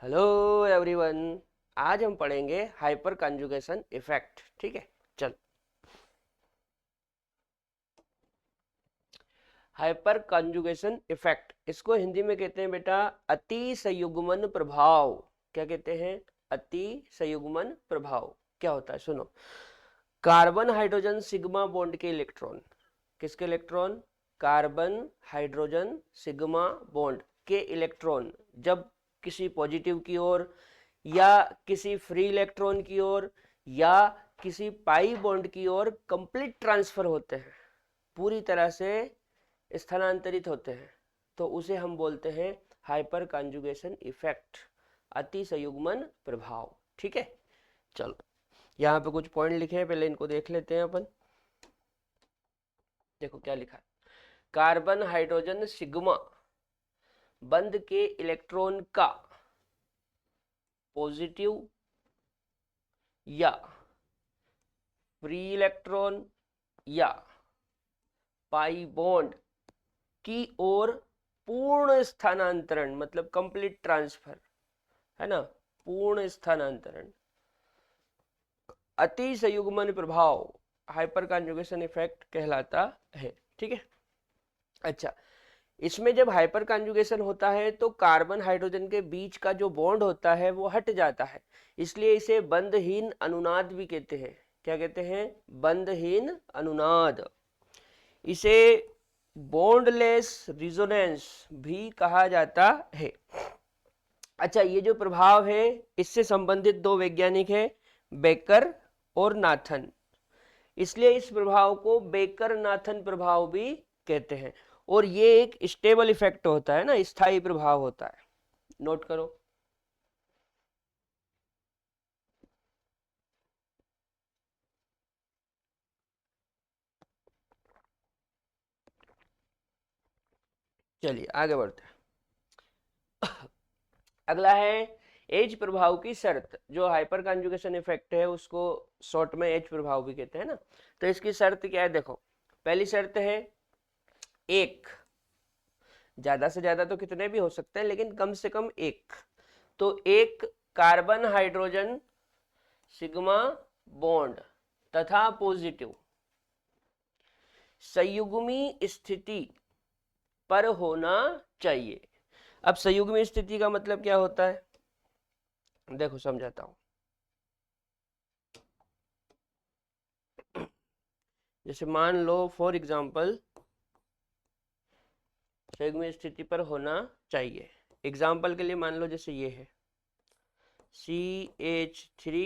Hello everyone. आज हम पढ़ेंगे हाइपर कंजुगेशन इफेक्ट। ठीक है, चल। हाइपर कंजुगेशन इफेक्ट, इसको हिंदी में कहते हैं बेटा अति संयुग्मन प्रभाव। क्या कहते हैं? अति संयुग्मन प्रभाव। क्या होता है सुनो। कार्बन हाइड्रोजन सिग्मा बॉन्ड के इलेक्ट्रॉन, किसके electron? Carbon hydrogen sigma bond के इलेक्ट्रॉन जब किसी पॉजिटिव की ओर या किसी फ्री इलेक्ट्रॉन की ओर या किसी पाई बॉन्ड की ओर कंप्लीट ट्रांसफर होते हैं, पूरी तरह से स्थानांतरित होते हैं, तो उसे हम बोलते हैं हाइपर कंजुगेशन इफेक्ट, अति संयुग्मन प्रभाव। ठीक है, चलो यहाँ पे कुछ पॉइंट लिखे हैं, पहले इनको देख लेते हैं अपन। देखो क्या लिखा है। कार्बन हाइड्रोजन सिग्मा बंध के इलेक्ट्रॉन का पॉजिटिव या फ्री इलेक्ट्रॉन या पाई बॉन्ड की ओर पूर्ण स्थानांतरण, मतलब कंप्लीट ट्रांसफर, है ना, पूर्ण स्थानांतरण, अति संयुग्मन प्रभाव हाइपर कंजुगेशन इफेक्ट कहलाता है। ठीक है, अच्छा। इसमें जब हाइपर कंजुगेशन होता है तो कार्बन हाइड्रोजन के बीच का जो बॉन्ड होता है वो हट जाता है, इसलिए इसे बंधहीन अनुनाद भी कहते हैं। क्या कहते हैं? बंधहीन अनुनाद। इसे बॉन्डलेस रिजोनेंस भी कहा जाता है। अच्छा, ये जो प्रभाव है इससे संबंधित दो वैज्ञानिक हैं, बेकर और नाथन, इसलिए इस प्रभाव को बेकर नाथन प्रभाव भी कहते हैं। और ये एक स्टेबल इफेक्ट होता है ना, स्थायी प्रभाव होता है। नोट करो। चलिए आगे बढ़ते हैं। अगला है एज प्रभाव की शर्त। जो हाइपर कंजुगेशन इफेक्ट है उसको शॉर्ट में एज प्रभाव भी कहते हैं ना। तो इसकी शर्त क्या है? देखो, पहली शर्त है एक, ज्यादा से ज्यादा तो कितने भी हो सकते हैं लेकिन कम से कम एक। तो एक कार्बन हाइड्रोजन सिग्मा बॉन्ड तथा पॉजिटिव संयुग्मी स्थिति पर होना चाहिए। अब संयुग्मी स्थिति का मतलब क्या होता है, देखो समझाता हूं। जैसे मान लो फॉर एग्जांपल संयुग्मी स्थिति पर होना चाहिए। एग्जांपल के लिए मान लो जैसे ये है CH3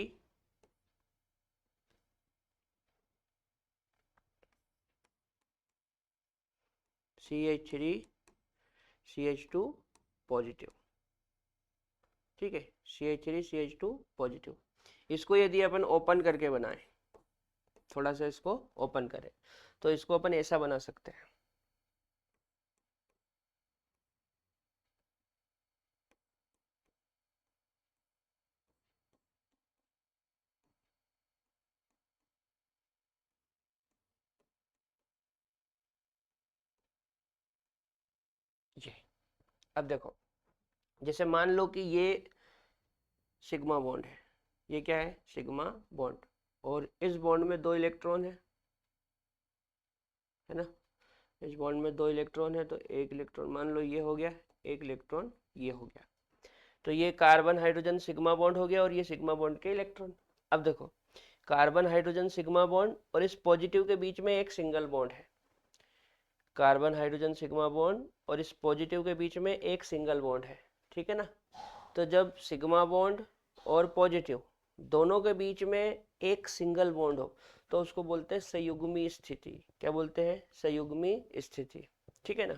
CH3 CH2 पॉजिटिव। ठीक है, CH3 CH2 पॉजिटिव। इसको यदि अपन ओपन करके बनाएं, थोड़ा सा इसको ओपन करें, तो इसको अपन ऐसा बना सकते हैं। ये अब देखो, जैसे मान लो कि ये सिग्मा बॉन्ड है, ये क्या है? Sigma bond. और इस बॉन्ड में दो इलेक्ट्रॉन है ना। इस बॉन्ड में दो इलेक्ट्रॉन है, तो एक इलेक्ट्रॉन मान लो ये हो गया, एक इलेक्ट्रॉन ये हो गया। तो ये कार्बन हाइड्रोजन सिग्मा बॉन्ड हो गया और ये सिग्मा बॉन्ड के इलेक्ट्रॉन। अब देखो, कार्बन हाइड्रोजन सिग्मा बॉन्ड और इस पॉजिटिव के बीच में एक सिंगल बॉन्ड है। कार्बन हाइड्रोजन सिग्मा बॉन्ड और इस पॉजिटिव के बीच में एक सिंगल बॉन्ड है। ठीक है ना। तो जब सिग्मा बॉन्ड और पॉजिटिव दोनों के बीच में एक सिंगल बॉन्ड हो तो उसको बोलते हैं संयुग्मी स्थिति। क्या बोलते हैं? संयुग्मी स्थिति। ठीक है ना,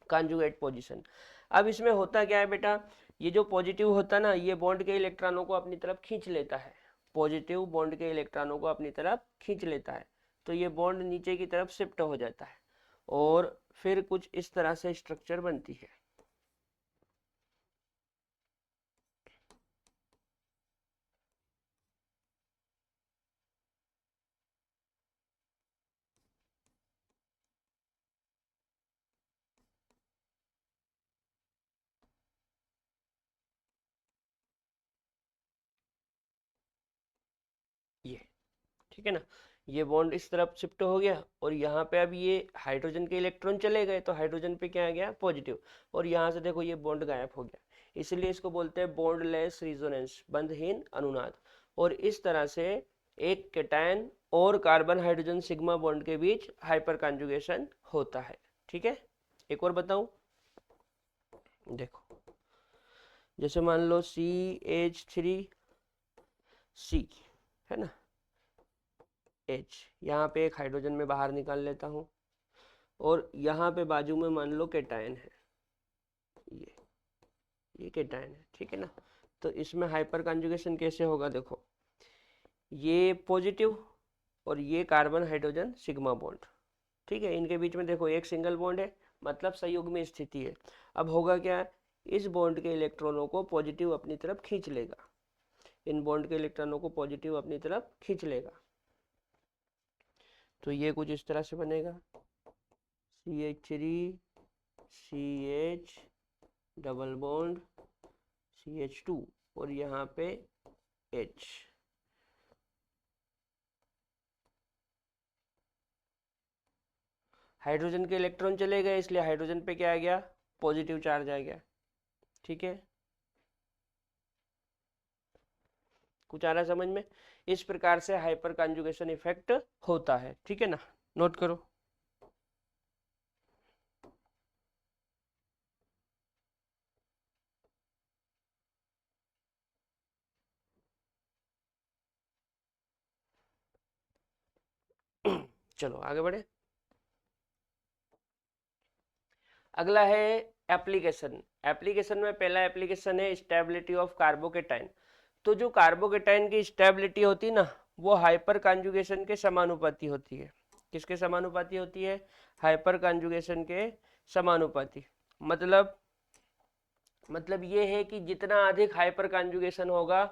कॉन्जुगेट पोजीशन। अब इसमें होता क्या है बेटा, ये जो पॉजिटिव होता है ना, ये बॉन्ड के इलेक्ट्रॉनों को अपनी तरफ खींच लेता है। पॉजिटिव बॉन्ड के इलेक्ट्रॉनों को अपनी तरफ खींच लेता है, तो ये बॉन्ड नीचे की तरफ शिफ्ट हो जाता है और फिर कुछ इस तरह से स्ट्रक्चर बनती है। ठीक है ना। ये बॉन्ड इस तरफ शिफ्ट हो गया और यहाँ पे अब ये हाइड्रोजन के इलेक्ट्रॉन चले गए तो हाइड्रोजन पे क्या आ गया, पॉजिटिव, और यहाँ से देखो ये बॉन्ड गायब हो गया। इसलिए इसको बोलते हैं बॉन्डलेस रिजोनेंस, बंधहीन अनुनाद। और इस तरह से एक केटायन और कार्बन हाइड्रोजन सिग्मा बॉन्ड के बीच हाइपर कॉन्जुगेशन होता है। ठीक है, एक और बताऊं, देखो जैसे मान लो CH3C है ना, H, यहाँ पे एक हाइड्रोजन में बाहर निकाल लेता हूँ और यहाँ पे बाजू में मान लो केटायन है, ये केटायन है, ठीक है ना। तो इसमें हाइपर कॉन्जुगेशन कैसे होगा, देखो ये पॉजिटिव और ये कार्बन हाइड्रोजन सिग्मा बॉन्ड, ठीक है, इनके बीच में देखो एक सिंगल बॉन्ड है, मतलब संयुग्म में स्थिति है। अब होगा क्या, इस बॉन्ड के इलेक्ट्रॉनों को पॉजिटिव अपनी तरफ खींच लेगा, इन बॉन्ड के इलेक्ट्रॉनों को पॉजिटिव अपनी तरफ खींच लेगा। तो ये कुछ इस तरह से बनेगा, CH3 CH double bond CH2 और यहाँ पे H। हाइड्रोजन के इलेक्ट्रॉन चले गए इसलिए हाइड्रोजन पे क्या आ गया, पॉजिटिव चार्ज आ गया। ठीक है, कुछ आ रहा समझ में। इस प्रकार से हाइपर कॉन्जुगेशन इफेक्ट होता है। ठीक है ना, नोट करो। चलो आगे बढ़े। अगला है एप्लीकेशन। एप्लीकेशन में पहला एप्लीकेशन है स्टेबिलिटी ऑफ कार्बोकेटाइन। तो जो कार्बोकेटाइन की स्टेबिलिटी होती है ना, वो हाइपर कॉन्जुगेशन के समानुपाती होती है। किसके समानुपाती होती है, हाइपर कॉन्जुगेशन के समानुपाती। मतलब ये है कि जितना अधिक हाइपर कॉन्जुगेशन होगा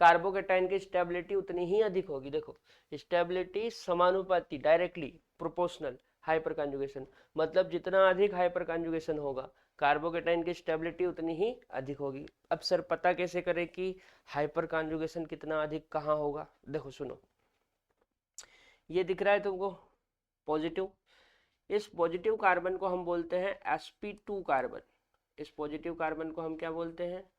कार्बोकेटाइन की स्टेबिलिटी उतनी ही अधिक होगी। देखो स्टेबिलिटी समानुपाती, डायरेक्टली प्रोपोर्शनल हाइपर कॉन्जुगेशन, मतलब जितना अधिक हाइपर कॉन्जुगेशन होगा कार्बोकेटाइन की स्टेबिलिटी उतनी ही अधिक होगी। अब सर पता कैसे करें कि हाइपर कॉन्जुगेशन कितना अधिक कहाँ होगा, देखो सुनो, ये दिख रहा है तुमको पॉजिटिव, इस पॉजिटिव कार्बन को हम बोलते हैं sp2 कार्बन। इस पॉजिटिव कार्बन को हम क्या बोलते हैं,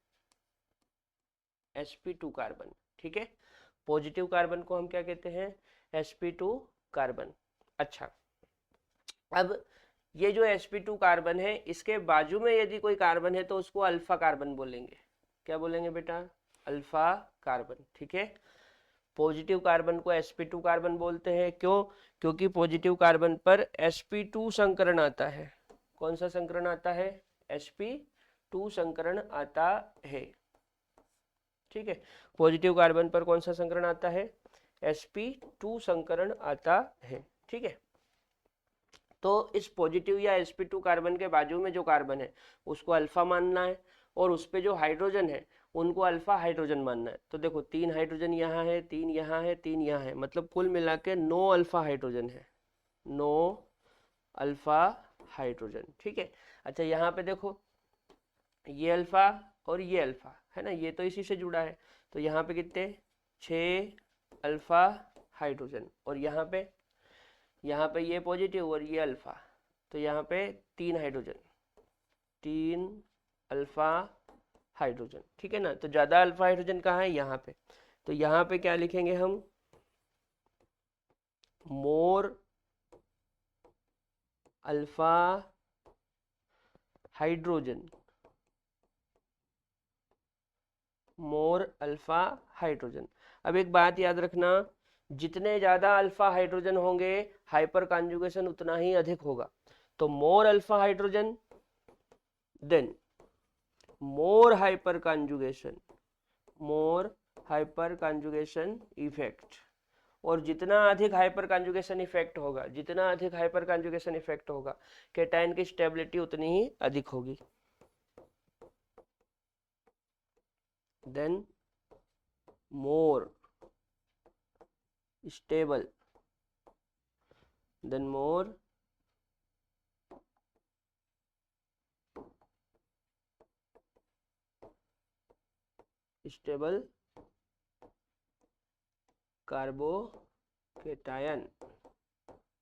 sp2 कार्बन। ठीक है, पॉजिटिव कार्बन को हम क्या कहते हैं, sp2 कार्बन। अच्छा, अब ये जो sp2 कार्बन है इसके बाजू में यदि कोई कार्बन है तो उसको अल्फा कार्बन बोलेंगे। क्या बोलेंगे बेटा, अल्फा कार्बन। ठीक है, पॉजिटिव कार्बन को sp2 कार्बन बोलते हैं, क्यों, क्योंकि पॉजिटिव कार्बन पर sp2 संकरण आता है। कौन सा संकरण आता है, sp2 संकरण आता है। ठीक है, पॉजिटिव कार्बन पर कौन सा संकरण आता है, sp2 संकरण आता है। ठीक है, तो इस पॉजिटिव या sp2 कार्बन के बाजू में जो कार्बन है उसको अल्फा मानना है और उस पे जो हाइड्रोजन है उनको अल्फा हाइड्रोजन मानना है। तो देखो 3 हाइड्रोजन यहाँ है, 3 यहाँ है, 3 यहाँ है, मतलब कुल मिला के 9 अल्फा हाइड्रोजन है, 9 अल्फा हाइड्रोजन। ठीक है, अच्छा यहाँ पे देखो ये अल्फा और ये अल्फा है ना, ये तो इसी से जुड़ा है, तो यहाँ पे कितने, 6 अल्फा हाइड्रोजन, और यहाँ पे ये पॉजिटिव और ये अल्फा, तो यहाँ पे 3 हाइड्रोजन, 3 अल्फा हाइड्रोजन। ठीक है ना, तो ज्यादा अल्फा हाइड्रोजन कहाँ है, यहाँ पे, तो यहाँ पे क्या लिखेंगे हम, more alpha hydrogen, more alpha hydrogen. अब एक बात याद रखना, जितने ज्यादा अल्फा हाइड्रोजन होंगे हाइपर कॉन्जुगेशन उतना ही अधिक होगा। तो more alpha hydrogen then more hyperconjugation, more hyperconjugation effect. और जितना अधिक हाइपर कॉन्जुगेशन इफेक्ट होगा, जितना अधिक हाइपर कॉन्जुगेशन इफेक्ट होगा केटाइन की स्टेबिलिटी उतनी ही अधिक होगी। Then more stable, then more stable carbocation. Cation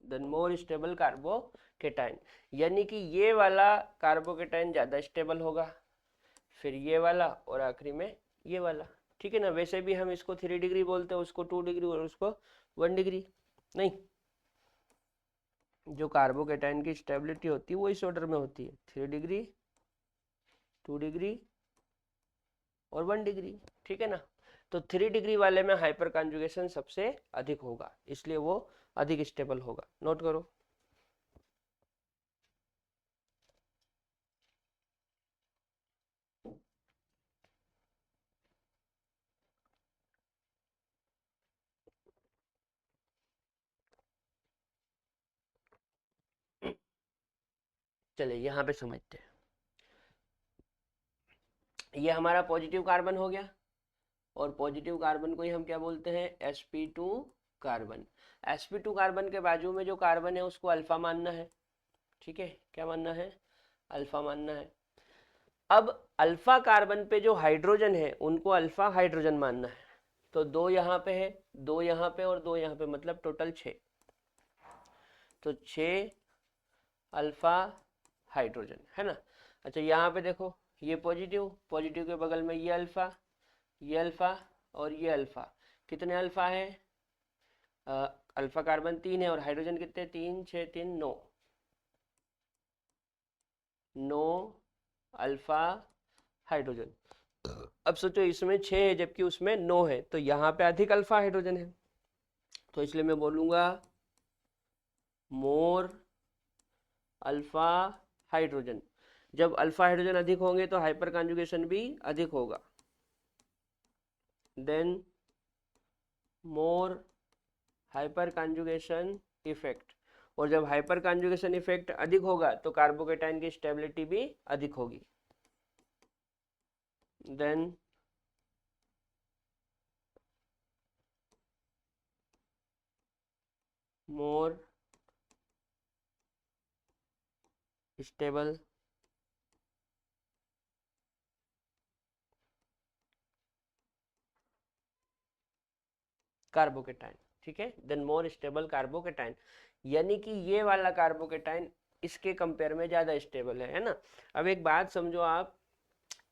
then more stable carbocation, यानी कि ये वाला कार्बोकेटायन ज्यादा स्टेबल होगा, फिर ये वाला और आखिरी में ये वाला। ठीक है ना, वैसे भी हम इसको 3 डिग्री बोलते हैं, उसको 2 डिग्री और उसको 1 डिग्री। नहीं, जो कार्बोकेटायन की स्टेबिलिटी होती है वो इस ऑर्डर में होती है, 3 डिग्री, 2 डिग्री और 1 डिग्री। ठीक है ना, तो 3 डिग्री वाले में हाइपर कॉन्जुगेशन सबसे अधिक होगा, इसलिए वो अधिक स्टेबल होगा। नोट करो। चलिए यहाँ पे समझते हैं। ये हमारा पॉजिटिव कार्बन हो गया, और पॉजिटिव कार्बन को ही हम क्या बोलते हैं, sp2 कार्बन। sp2 कार्बन के बाजू में जो कार्बन है उसको अल्फा मानना है। ठीक है, क्या मानना है, अल्फा मानना है। अब अल्फा कार्बन पे जो हाइड्रोजन है उनको अल्फा हाइड्रोजन मानना है। तो 2 यहाँ पे है, 2 यहाँ पे और 2 यहाँ पे, मतलब टोटल 6। तो 6 अल्फा हाइड्रोजन है ना। अच्छा, यहाँ पे देखो, ये पॉजिटिव, पॉजिटिव के बगल में ये अल्फा और ये अल्फा। कितने अल्फा है, अल्फा कार्बन 3 है और हाइड्रोजन कितने, 3 6 3 9, 9 अल्फा हाइड्रोजन। अब सोचो, इसमें 6 है जबकि उसमें 9 है, तो यहाँ पे अधिक अल्फा हाइड्रोजन है, तो इसलिए मैं बोलूंगा मोर अल्फा हाइड्रोजन। जब अल्फा हाइड्रोजन अधिक होंगे तो हाइपर कॉन्जुगेशन भी अधिक होगा, then more hyperconjugation effect. और जब हाइपर कॉन्जुगेशन इफेक्ट अधिक होगा तो कार्बोकेटाइन की स्टेबिलिटी भी अधिक होगी, देन मोर स्टेबल कार्बोकेटाइन। ठीक है, देन मोर स्टेबल कार्बोकेटाइन, यानी कि ये वाला कार्बोकेटाइन इसके कंपेयर में ज्यादा स्टेबल है ना। अब एक बात समझो आप,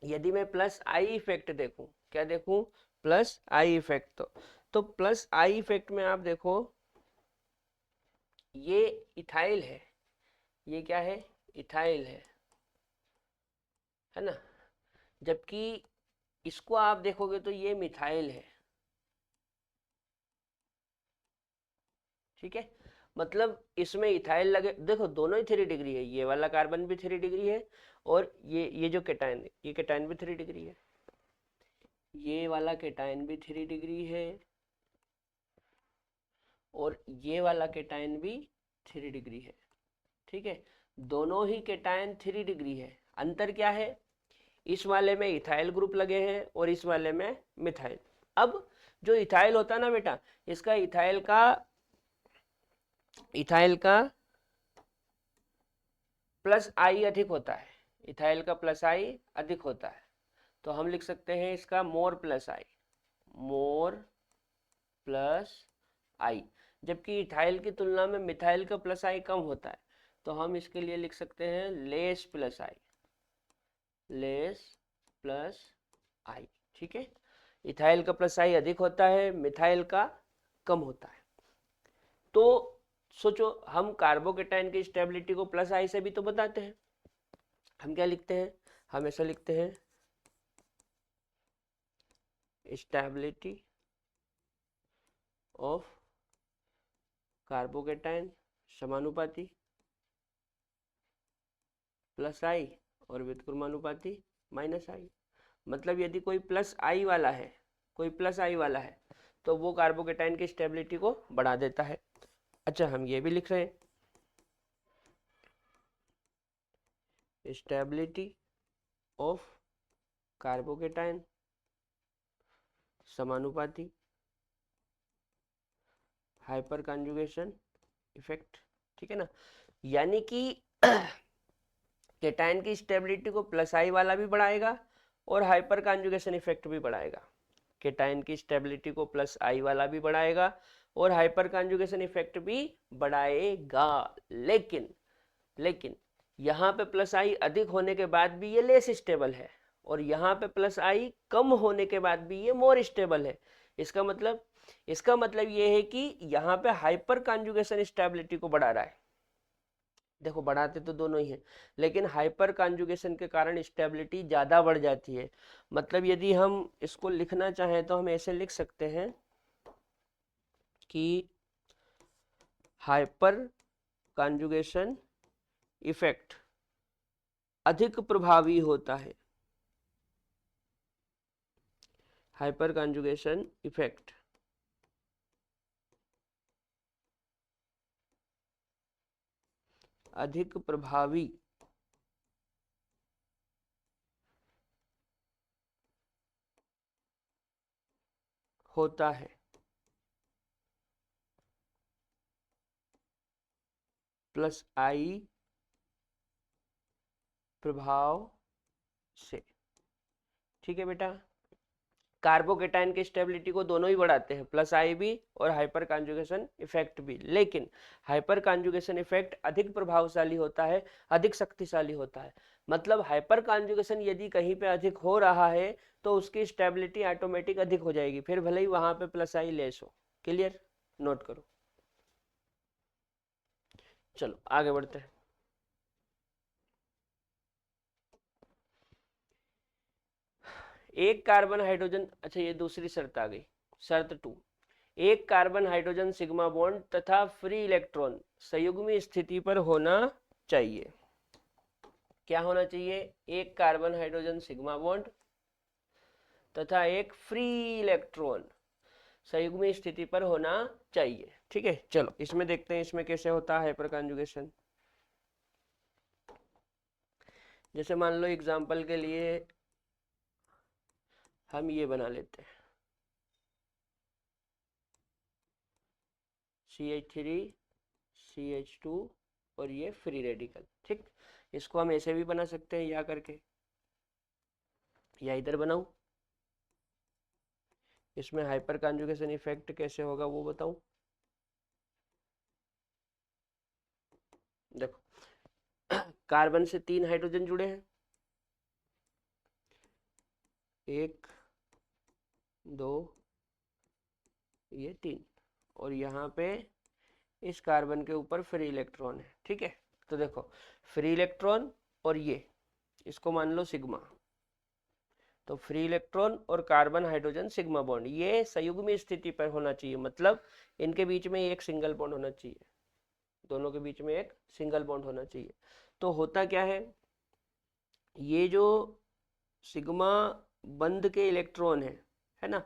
यदि मैं प्लस आई इफेक्ट देखूं, क्या देखूं, प्लस आई इफेक्ट, तो प्लस आई इफेक्ट में आप देखो, ये इथाइल है, ये क्या है, इथाइल है ना, जबकि इसको आप देखोगे तो ये मिथाइल है। ठीक है, मतलब इसमें इथाइल लगे, देखो दोनों ही 3 डिग्री है, ये वाला कार्बन भी 3 डिग्री है और ये जो केटाइन है, ये केटाइन भी 3 डिग्री है, ये वाला केटाइन भी 3 डिग्री है और ये वाला केटाइन भी 3 डिग्री है। ठीक है, दोनों ही केटाइन 3 डिग्री है। अंतर क्या है, इस वाले में इथाइल ग्रुप लगे हैं और इस वाले में मिथाइल। अब जो इथाइल होता है ना बेटा, इसका इथाइल का प्लस आई अधिक होता है, इथाइल का प्लस आई अधिक होता है, तो हम लिख सकते हैं इसका मोर प्लस आई, मोर प्लस आई। जबकि इथाइल की तुलना में मिथाइल का प्लस आई कम होता है, तो हम इसके लिए लिख सकते हैं लेस प्लस आई, लेस प्लस आई। ठीक है, इथाइल का प्लस आई अधिक होता है, मिथाइल का कम होता है। तो सोचो, हम कार्बोकेटाइन की स्टेबिलिटी को प्लस आई से भी तो बताते हैं। हम क्या लिखते हैं, हम ऐसा लिखते हैं, स्टेबिलिटी ऑफ कार्बोकेटाइन समानुपाती प्लस आई और व्युत्क्रमानुपाती माइनस आई। मतलब यदि कोई प्लस आई वाला है, कोई प्लस आई वाला है, तो वो कार्बोकेटाइन की स्टेबिलिटी को बढ़ा देता है। अच्छा, हम ये भी लिख रहे हैं, स्टेबिलिटी ऑफ कार्बोकेटाइन समानुपाती हाइपर कॉन्जुगेशन इफेक्ट। ठीक है ना, यानी कि केटाइन की स्टेबिलिटी को प्लस आई वाला भी बढ़ाएगा और हाइपर कॉन्जुगेशन इफेक्ट भी बढ़ाएगा। केटाइन की स्टेबिलिटी को प्लस आई वाला भी बढ़ाएगा और हाइपर कॉन्जुगेशन इफेक्ट भी बढ़ाएगा। लेकिन यहाँ पे प्लस आई अधिक होने के बाद भी ये लेस स्टेबल है और यहाँ पे प्लस आई कम होने के बाद भी ये मोर स्टेबल है। इसका मतलब ये है कि यहाँ पे हाइपर कॉन्जुगेशन स्टेबिलिटी को बढ़ा रहा है। देखो बढ़ाते तो दोनों ही हैं, लेकिन हाइपर कॉन्जुगेशन के कारण स्टेबिलिटी ज़्यादा बढ़ जाती है। मतलब यदि हम इसको लिखना चाहें तो हम ऐसे लिख सकते हैं कि हाइपर कॉन्जुगेशन इफेक्ट अधिक प्रभावी होता है। हाइपर कॉन्जुगेशन इफेक्ट अधिक प्रभावी होता है प्लस आई प्रभाव से। ठीक है बेटा, कार्बोकेटाइन की स्टेबिलिटी को दोनों ही बढ़ाते हैं, प्लस आई भी और हाइपर कॉन्जुगेशन इफेक्ट भी। लेकिन हाइपर कॉन्जुगेशन इफेक्ट अधिक प्रभावशाली होता है, अधिक शक्तिशाली होता है। मतलब हाइपर कॉन्जुगेशन यदि कहीं पे अधिक हो रहा है तो उसकी स्टेबिलिटी ऑटोमेटिक अधिक हो जाएगी, फिर भले ही वहां पे प्लस आई लेस हो। क्लियर, नोट करो। चलो आगे बढ़ते हैं। एक कार्बन हाइड्रोजन, अच्छा ये दूसरी शर्त आ गई, शर्त 2। एक कार्बन हाइड्रोजन सिग्मा बॉन्ड तथा फ्री इलेक्ट्रॉन संयुग्मी स्थिति पर होना चाहिए। क्या होना चाहिए? एक कार्बन हाइड्रोजन सिग्मा बॉन्ड तथा एक फ्री इलेक्ट्रॉन संयुग्मी स्थिति पर होना चाहिए। ठीक है, चलो इसमें देखते हैं इसमें कैसे होता है हाइपर कॉन्जुगेशन। जैसे मान लो एग्जांपल के लिए हम ये बना लेते हैं CH3 CH2 और ये फ्री रेडिकल। ठीक, इसको हम ऐसे भी बना सकते हैं या करके, या इधर बनाऊं। इसमें हाइपर कॉन्जुगेशन इफेक्ट कैसे होगा वो बताऊं। देखो कार्बन से 3 हाइड्रोजन जुड़े हैं, 1 2 ये 3, और यहाँ पे इस कार्बन के ऊपर फ्री इलेक्ट्रॉन है। ठीक है, तो देखो फ्री इलेक्ट्रॉन और ये, इसको मान लो सिग्मा, तो फ्री इलेक्ट्रॉन और कार्बन हाइड्रोजन सिग्मा बॉन्ड ये संयुग्मी स्थिति पर होना चाहिए। मतलब इनके बीच में एक सिंगल बॉन्ड होना चाहिए, दोनों के बीच में एक सिंगल बॉन्ड होना चाहिए। तो होता क्या है, ये जो सिग्मा बंध के इलेक्ट्रॉन है ना,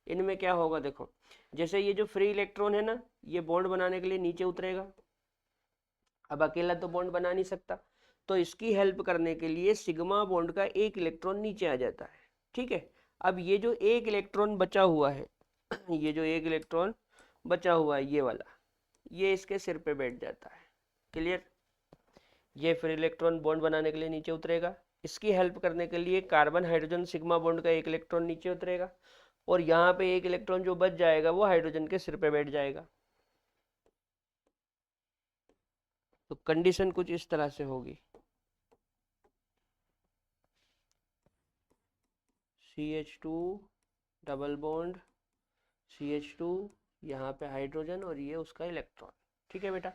इनमें क्या होगा देखो, जैसे ये जो फ्री इलेक्ट्रॉन है ना, ये बॉन्ड बनाने के लिए नीचे उतरेगा। अब अकेला तो बॉन्ड बना नहीं सकता, तो इसकी हेल्प करने के लिए सिग्मा बॉन्ड का एक इलेक्ट्रॉन नीचे आ जाता है। ठीक है, अब ये जो एक इलेक्ट्रॉन बचा हुआ है ये जो एक इलेक्ट्रॉन बचा हुआ है ये वाला, ये इसके सिर पे बैठ जाता है। क्लियर, ये फिर इलेक्ट्रॉन बॉन्ड बनाने के लिए नीचे उतरेगा। इसकी हेल्प करने के लिए कार्बन हाइड्रोजन सिग्मा बॉन्ड का एक इलेक्ट्रॉन नीचे उतरेगा और यहाँ पे एक इलेक्ट्रॉन जो बच जाएगा वो हाइड्रोजन के सिर पे बैठ जाएगा। तो कंडीशन कुछ इस तरह से होगी, CH2 डबल बॉन्ड CH2, यहाँ पे हाइड्रोजन और ये उसका इलेक्ट्रॉन। ठीक है बेटा,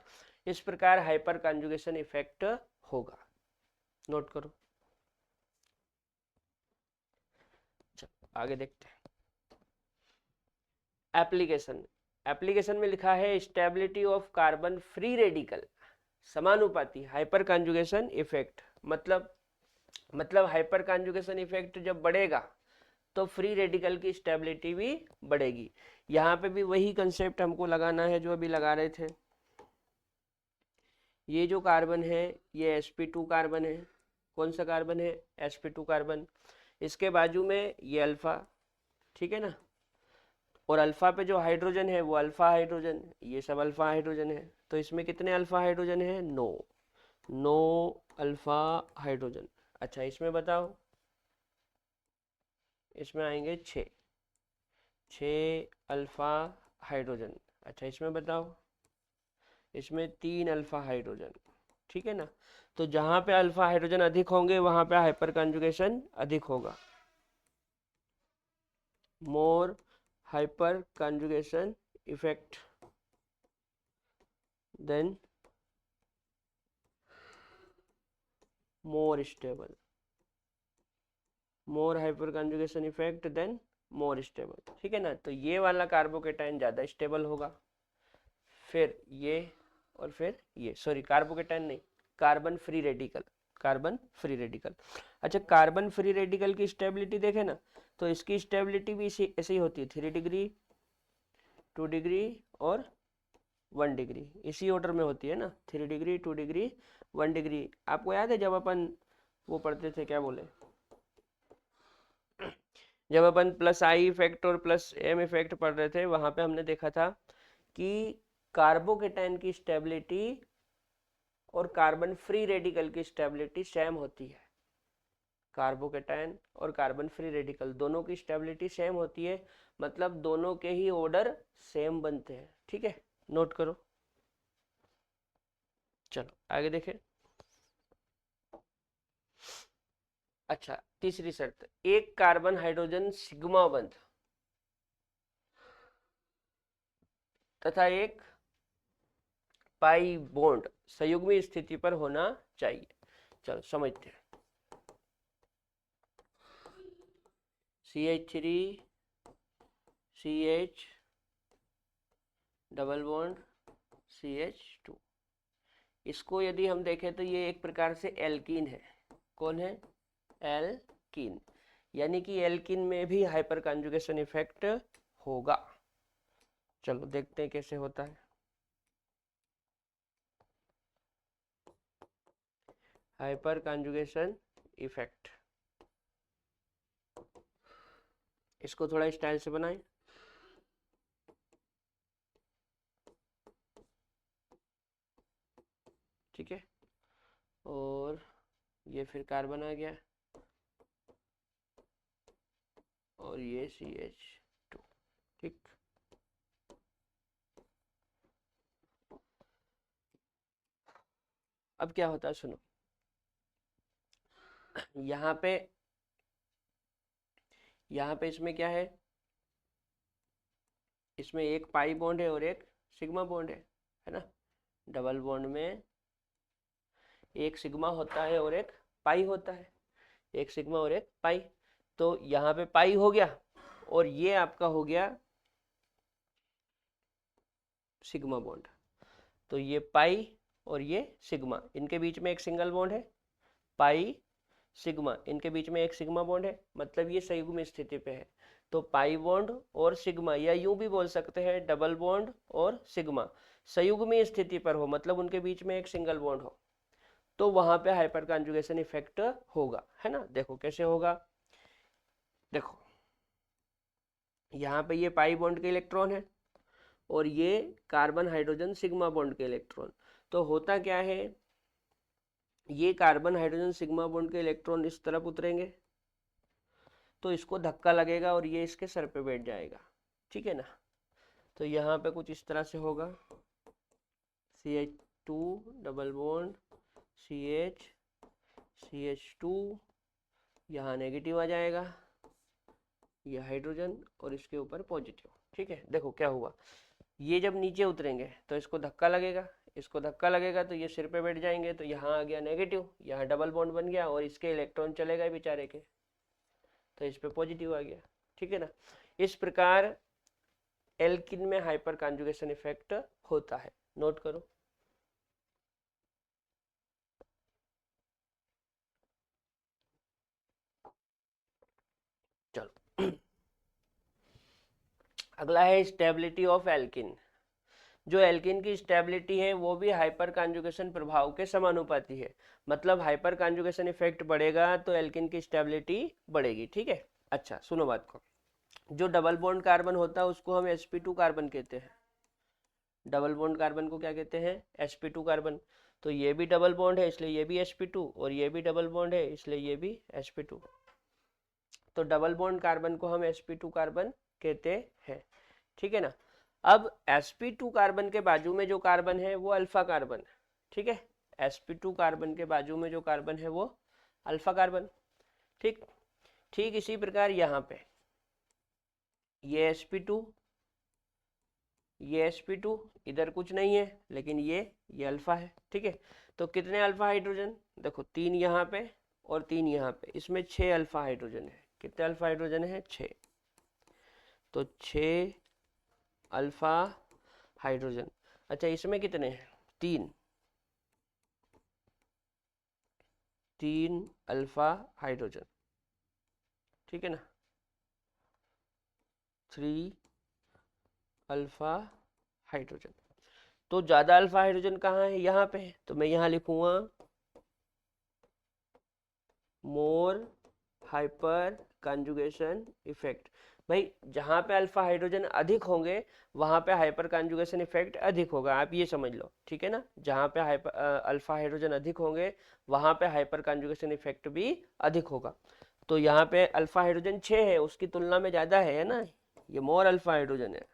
इस प्रकार हाइपर कॉन्जुगेशन इफेक्ट होगा, नोट करो। चलो आगे देखते हैं। एप्लीकेशन में लिखा है stability of carbon free radical समानुपाती हाइपर कॉन्जुगेशन इफेक्ट। मतलब हाइपर कॉन्जुगेशन इफेक्ट जब बढ़ेगा तो फ्री रेडिकल की स्टेबिलिटी भी बढ़ेगी। यहाँ पे भी वही कंसेप्ट हमको लगाना है जो अभी लगा रहे थे। ये जो कार्बन है ये sp2 कार्बन है। कौन सा कार्बन है? sp2 carbon. इसके बाजू में ये अल्फा, ठीक है ना, और अल्फा पे जो हाइड्रोजन है वो अल्फा हाइड्रोजन, ये सब अल्फा हाइड्रोजन है। तो इसमें कितने अल्फा हाइड्रोजन है? 9 अल्फा हाइड्रोजन। अच्छा इसमें बताओ, इसमें आएंगे 6। 6 अल्फा हाइड्रोजन। अच्छा इसमें बताओ, इसमें 3 अल्फा हाइड्रोजन, ठीक है ना। तो जहां पे अल्फा हाइड्रोजन अधिक होंगे वहां पे हाइपर कॉन्जुगेशन अधिक होगा, more hyperconjugation effect then more stable, more hyperconjugation effect then more stable, ठीक है ना। तो ये वाला कार्बोकेटाइन ज्यादा स्टेबल होगा, फिर ये और फिर ये, सॉरी कार्बोकेटाइन नहीं, carbon free radical, carbon free radical. अच्छा कार्बन फ्री रेडिकल की स्टेबिलिटी देखें ना, तो इसकी स्टेबिलिटी भी इसी ऐसे ही होती है, 3 डिग्री 2 डिग्री और 1 डिग्री, इसी ऑर्डर में होती है ना, 3 डिग्री 2 डिग्री 1 डिग्री। आपको याद है जब अपन वो पढ़ते थे, क्या बोले, जब अपन प्लस आई इफेक्ट और प्लस एम इफेक्ट पढ़ रहे थे, वहां पे हमने देखा था कि कार्बोकेटाइन की स्टेबिलिटी और कार्बन फ्री रेडिकल की स्टेबिलिटी सेम होती है। कार्बोकेटाइन और कार्बन फ्री रेडिकल दोनों की स्टेबिलिटी सेम होती है, मतलब दोनों के ही ऑर्डर सेम बनते हैं, ठीक है, नोट करो। चलो आगे देखें। अच्छा तीसरी शर्त, एक कार्बन हाइड्रोजन सिग्मा बंध तथा एक पाई बॉन्ड संयुग्मी स्थिति पर होना चाहिए। चलो समझते हैं। CH3 CH double bond CH2, इसको यदि हम देखें तो ये एक प्रकार से एल्कीन है। कौन है? एल्कीन, यानी कि एल्कीन में भी हाइपर कॉन्जुगेशन इफेक्ट होगा। चलो देखते हैं कैसे होता है। हाइपर कॉन्जुगेशन इफेक्ट, इसको थोड़ा स्टाइल से बनाएं। ठीक है, और ये फिर कार्बन आ गया और ये CH2, ठीक। अब क्या होता है सुनो, यहाँ पे इसमें क्या है, इसमें एक पाई बॉन्ड है और एक सिग्मा बॉन्ड है ना। डबल बॉन्ड में एक सिग्मा होता है और एक पाई होता है, एक सिग्मा और एक पाई। तो यहाँ पे पाई हो गया और ये आपका हो गया सिग्मा बॉन्ड। तो ये पाई और ये सिग्मा, इनके बीच में एक सिंगल बॉन्ड है, पाई सिग्मा, इनके बीच में एक सिग्मा बॉन्ड है, मतलब ये संयुग्म स्थिति पे है। तो पाई बॉन्ड और सिग्मा, या यूं भी बोल सकते हैं डबल बॉन्ड और सिग्मा संयुग्मी स्थिति पर हो, मतलब उनके बीच में एक सिंगल बॉन्ड हो, तो वहां पे हाइपर कॉन्जुगेशन इफेक्ट होगा, है ना। देखो कैसे होगा, देखो यहाँ पे ये पाई बॉन्ड के इलेक्ट्रॉन है और ये कार्बन हाइड्रोजन सिग्मा बॉन्ड के इलेक्ट्रॉन। तो होता क्या है, ये कार्बन हाइड्रोजन सिग्मा बॉन्ड के इलेक्ट्रॉन इस तरफ उतरेंगे तो इसको धक्का लगेगा और ये इसके सर पे बैठ जाएगा, ठीक है ना। तो यहाँ पे कुछ इस तरह से होगा, CH2 double bond CH CH2, यहाँ नेगेटिव आ जाएगा, ये हाइड्रोजन और इसके ऊपर पॉजिटिव, ठीक है। देखो क्या हुआ, ये जब नीचे उतरेंगे तो इसको धक्का लगेगा, इसको धक्का लगेगा तो ये सिर पे बैठ जाएंगे, तो यहाँ आ गया नेगेटिव, यहाँ डबल बॉन्ड बन गया और इसके इलेक्ट्रॉन चले गए बेचारे के, तो इस पे पॉजिटिव आ गया, ठीक है ना। इस प्रकार एल्किन में हाइपर कॉन्जुगेशन इफेक्ट होता है, नोट करो। चलो अगला है स्टेबिलिटी ऑफ एल्किन। जो एल्किन की स्टेबिलिटी है वो भी हाइपर कॉन्जुगेशन प्रभाव के समानुपाती है, मतलब हाइपर कॉन्जुगेशन इफेक्ट बढ़ेगा तो एल्किन की स्टेबिलिटी बढ़ेगी, ठीक है। अच्छा सुनो बात को, जो डबल बॉन्ड कार्बन होता है उसको हम sp2 कार्बन कहते हैं, डबल बॉन्ड कार्बन को क्या कहते हैं? sp2 carbon. तो ये भी डबल बॉन्ड है इसलिए ये भी sp2, और ये भी डबल बॉन्ड है इसलिए ये भी sp2। तो डबल बॉन्ड कार्बन को हम sp2 कार्बन कहते हैं, ठीक है ना। अब sp2 कार्बन के बाजू में जो कार्बन है वो अल्फा कार्बन है, ठीक है। sp2 कार्बन के बाजू में जो कार्बन है वो अल्फा कार्बन, ठीक। ठीक इसी प्रकार यहाँ पे ये sp2, ये sp2, इधर कुछ नहीं है लेकिन ये अल्फा है, ठीक है। तो कितने अल्फा हाइड्रोजन, देखो 3 यहाँ पे और 3 यहाँ पे, इसमें 6 अल्फा हाइड्रोजन है। कितने अल्फा हाइड्रोजन है, 6। तो 6 अल्फा हाइड्रोजन। अच्छा इसमें कितने हैं, 3, 3 अल्फा हाइड्रोजन, ठीक है ना, 3 अल्फा हाइड्रोजन। तो ज्यादा अल्फा हाइड्रोजन कहाँ है, यहाँ पे है, तो मैं यहाँ लिखूंगा मोर हाइपर कंजुगेशन इफेक्ट। भाई जहाँ पे अल्फा हाइड्रोजन अधिक होंगे वहां पे हाइपर कंजुगेशन इफेक्ट अधिक होगा, आप ये समझ लो, ठीक है ना। जहाँ पे अल्फा हाइड्रोजन अधिक होंगे वहां पे हाइपर कंजुगेशन इफेक्ट भी अधिक होगा। तो यहाँ पे अल्फा हाइड्रोजन 6 है, उसकी तुलना में ज्यादा है ना, ये मोर अल्फा हाइड्रोजन है,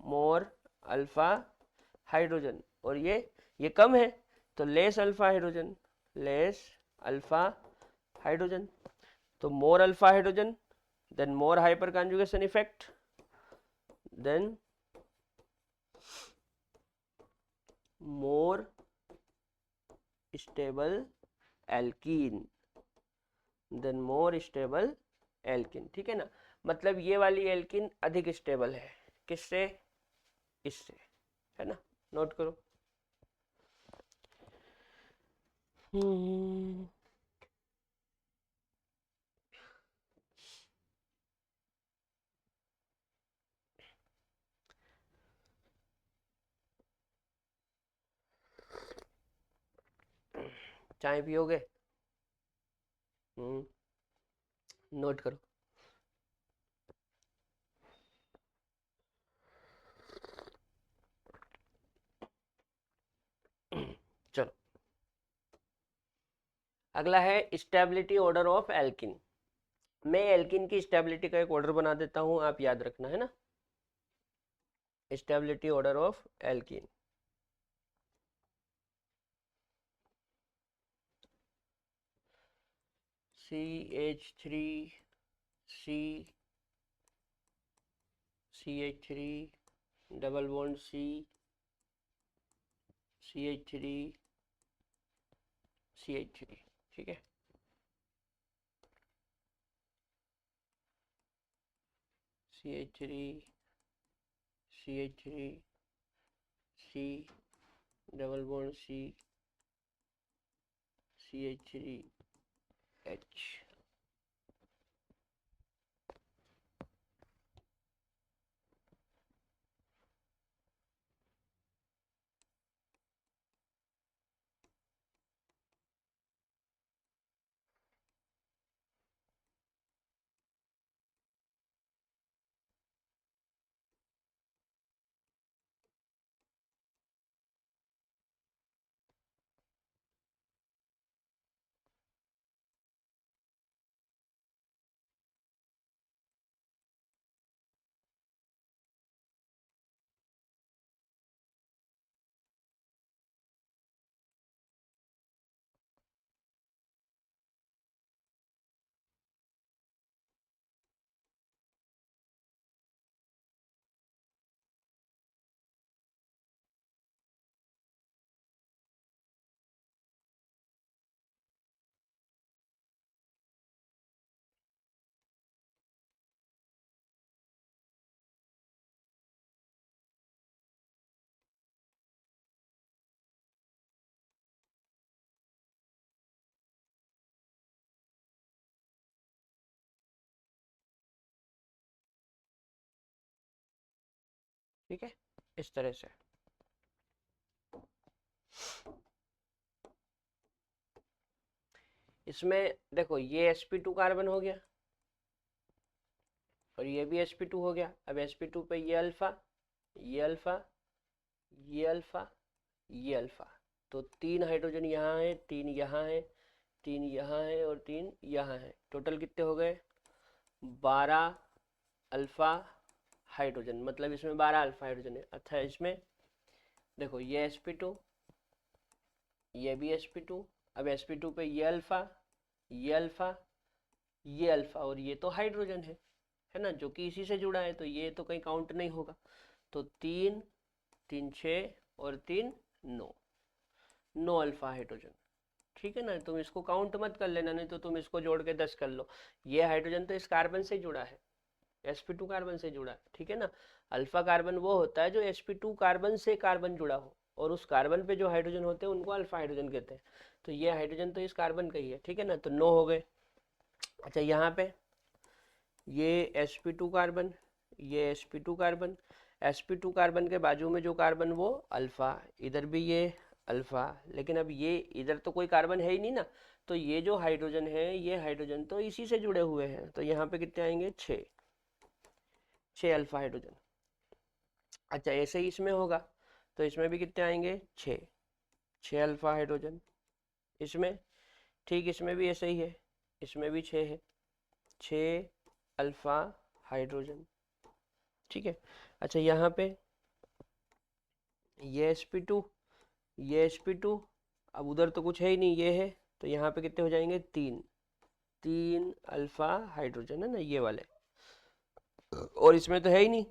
मोर अल्फा हाइड्रोजन। और ये कम है तो less alpha hydrogen, less alpha hydrogen. तो more alpha hydrogen then more hyperconjugation effect, then more stable alkene, then more stable alkene, ठीक है ना। मतलब ये वाली एल्किन अधिक स्टेबल है, किससे, इससे, है ना। नोट करो। चाय पियोगे, नोट करो। चलो अगला है स्टेबिलिटी ऑर्डर ऑफ एल्किन। मैं एल्किन की स्टेबिलिटी का एक ऑर्डर बना देता हूं, आप याद रखना, है ना। Stability order of alkene, CH3 C CH3 double bond C CH3 CH3, ठीक है। CH3 CH3 C double bond C CH3 H, ठीक है, इस तरह से। इसमें देखो ये sp2 कार्बन हो गया और ये भी sp2 हो गया। अब sp2 पे ये अल्फा, ये अल्फा, ये अल्फा, ये अल्फा, तो 3 हाइड्रोजन यहाँ है, 3 यहाँ है, 3 यहाँ है और 3 यहाँ है। टोटल कितने हो गए, 12 अल्फा हाइड्रोजन, मतलब इसमें 12 अल्फा हाइड्रोजन है। अच्छा इसमें देखो ये sp2, ये भी sp2, अब sp2 पे ये अल्फा, ये अल्फा, ये अल्फा और ये तो हाइड्रोजन है ना, जो कि इसी से जुड़ा है, तो ये तो कहीं काउंट नहीं होगा। तो 3 3 6 और 3 9, 9 अल्फा हाइड्रोजन। ठीक है ना, तुम इसको काउंट मत कर लेना, नहीं तो तुम इसको जोड़ के 10 कर लो। ये हाइड्रोजन तो इस कार्बन से जुड़ा है, sp2 कार्बन से जुड़ा है, ठीक है ना। अल्फा कार्बन वो होता है जो sp2 कार्बन से कार्बन जुड़ा हो, और उस कार्बन पे जो हाइड्रोजन होते हैं उनको अल्फा हाइड्रोजन कहते हैं। तो ये हाइड्रोजन तो इस कार्बन का ही है, ठीक है ना, तो 9 हो गए। अच्छा यहाँ पे ये sp2 कार्बन, ये sp2 कार्बन, sp2 कार्बन के बाजू में जो कार्बन वो अल्फा, इधर भी ये अल्फा, लेकिन अब ये इधर तो कोई कार्बन है ही नहीं ना, तो ये जो हाइड्रोजन है ये हाइड्रोजन तो इसी से जुड़े हुए हैं, तो यहाँ पे कितने आएंगे 6, 6 अल्फा हाइड्रोजन। अच्छा ऐसे ही इसमें होगा, तो इसमें भी कितने आएंगे 6, 6 अल्फा हाइड्रोजन इसमें। ठीक इसमें भी ऐसे ही है, इसमें भी 6 है, 6 अल्फा हाइड्रोजन, ठीक है। अच्छा यहाँ पे ये sp2, ये sp2, अब उधर तो कुछ है ही नहीं, ये है, तो यहाँ पे कितने हो जाएंगे 3, 3 अल्फा हाइड्रोजन है ना ये वाले, और इसमें तो है ही नहीं,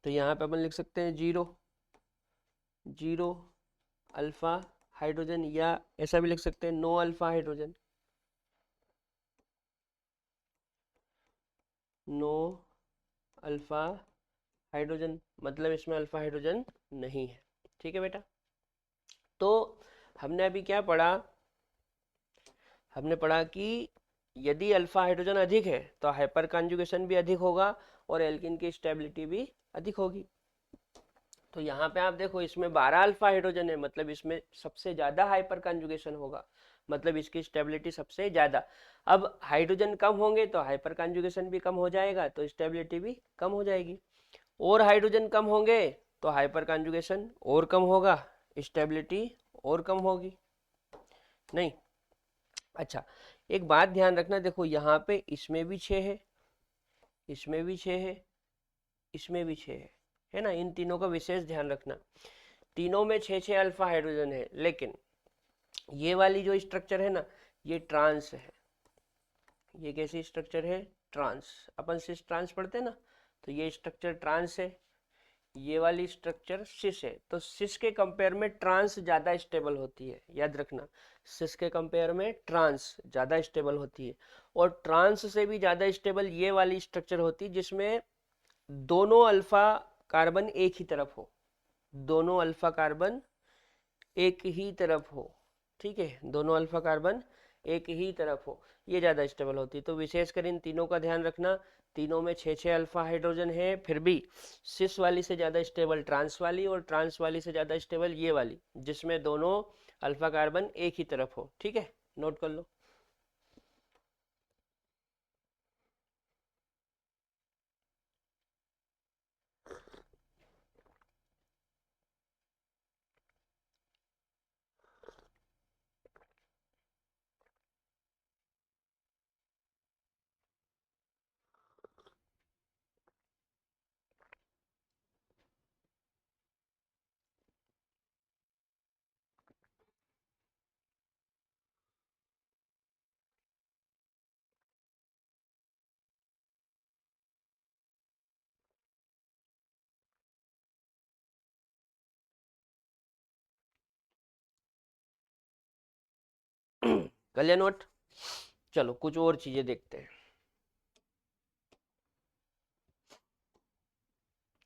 तो यहाँ पे अपन लिख सकते हैं 0, 0 अल्फा हाइड्रोजन, या ऐसा भी लिख सकते हैं 9 अल्फा हाइड्रोजन, 9 अल्फा हाइड्रोजन, मतलब इसमें अल्फा हाइड्रोजन नहीं है, ठीक है बेटा। तो हमने अभी क्या पढ़ा, हमने पढ़ा कि यदि अल्फा हाइड्रोजन अधिक है तो हाइपर कॉन्जुगेशन भी अधिक होगा और एल्किन की स्टेबिलिटी भी अधिक होगी। तो यहाँ पे आप देखो इसमें 12 अल्फा हाइड्रोजन है, मतलब इसमें सबसे ज्यादा हाइपर कॉन्जुगेशन होगा, मतलब इसकी स्टेबिलिटी सबसे ज्यादा। अब हाइड्रोजन कम होंगे तो हाइपर कॉन्जुगेशन भी कम हो जाएगा, तो स्टेबिलिटी भी कम हो जाएगी, और हाइड्रोजन कम होंगे तो हाइपर कॉन्जुगेशन और कम होगा, स्टेबिलिटी और कम होगी, नहीं। अच्छा एक बात ध्यान रखना, देखो यहाँ पे इसमें भी 6 है, इसमें भी 6 है, इसमें भी 6 है ना, इन तीनों का विशेष ध्यान रखना। तीनों में 6 अल्फा हाइड्रोजन है, लेकिन ये वाली जो स्ट्रक्चर है ना ये ट्रांस है। ये कैसी स्ट्रक्चर है, ट्रांस, अपन सिस ट्रांस पढ़ते हैं ना, तो ये स्ट्रक्चर ट्रांस है, ये वाली स्ट्रक्चर सिस है। तो सिस के कंपेयर में ट्रांस ज्यादा स्टेबल होती है, याद रखना, सिस के कंपेयर में ट्रांस ज्यादा स्टेबल होती है, और ट्रांस से भी ज्यादा स्टेबल ये वाली स्ट्रक्चर होती है जिसमें दोनों अल्फा कार्बन एक ही तरफ हो, दोनों अल्फा कार्बन एक ही तरफ हो, ठीक है, दोनों अल्फा कार्बन एक ही तरफ हो, ये ज्यादा स्टेबल होती है। तो विशेषकर इन तीनों का ध्यान रखना, तीनों में 6 अल्फा हाइड्रोजन है, फिर भी सिस वाली से ज्यादा स्टेबल ट्रांस वाली, और ट्रांस वाली से ज्यादा स्टेबल ये वाली जिसमें दोनों अल्फा कार्बन एक ही तरफ हो, ठीक है, नोट कर लो। कर लिया नोट, चलो कुछ और चीजें देखते हैं।